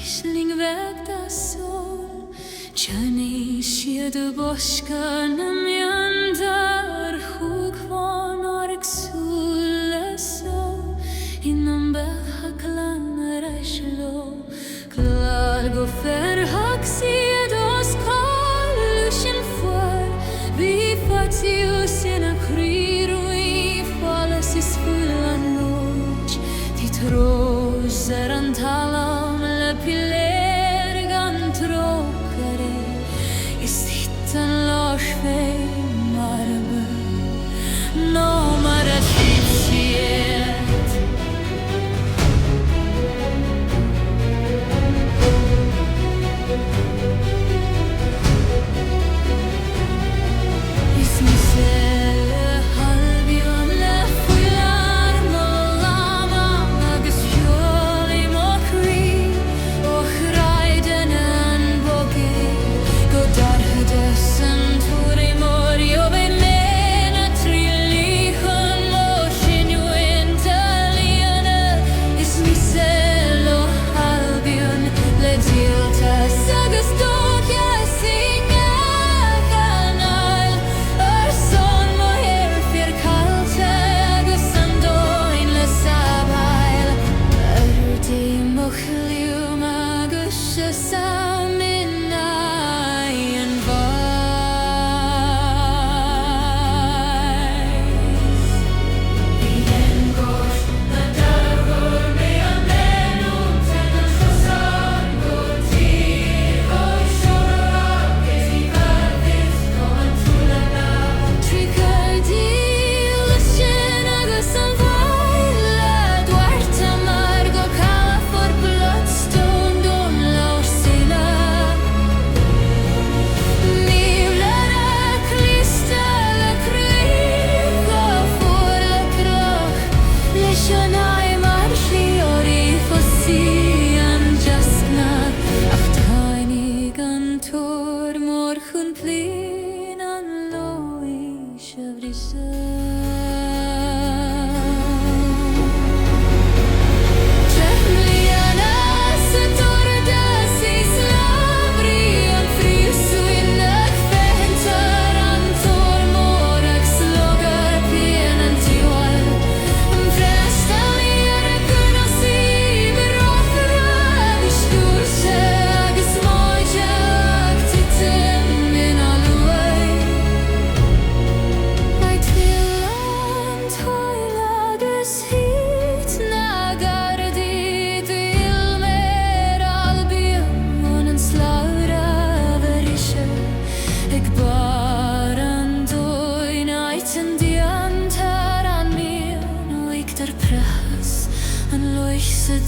Aisling vägda sol Csani siedu boska nem jandar Hug van arg sulle so Inom behak lan rajshlo Klar go ferhak siedos Kalushin fuar Vi fatius in a kriru I falas is fullan noc Dit roser antalam le piler gantrokare Is hittan lars fej marbe No mara tipsiet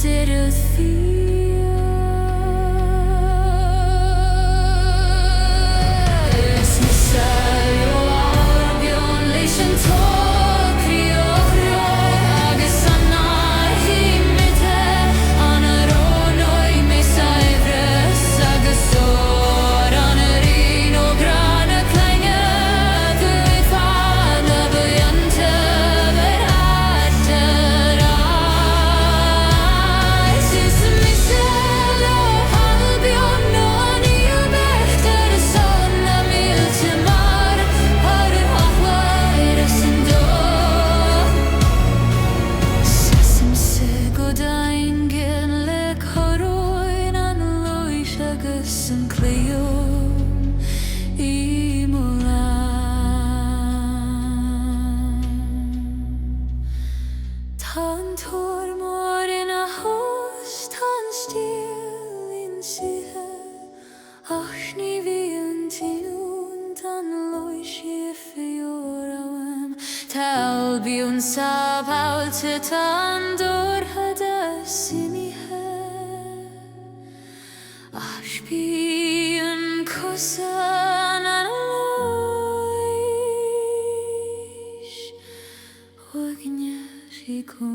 Did feel Es necesario albion leishen tokrio Agus anahi mite Anaronoi mesaivres Agus or anerino grana kleinge Gud fana bejante Han tor mor in a host, han stil in sihe Ach ni vi untinun, tan loi schiffe jorawem Talbiun sabaul titan dor hadas imihe Ashbiun kosan aloish Ognia Rico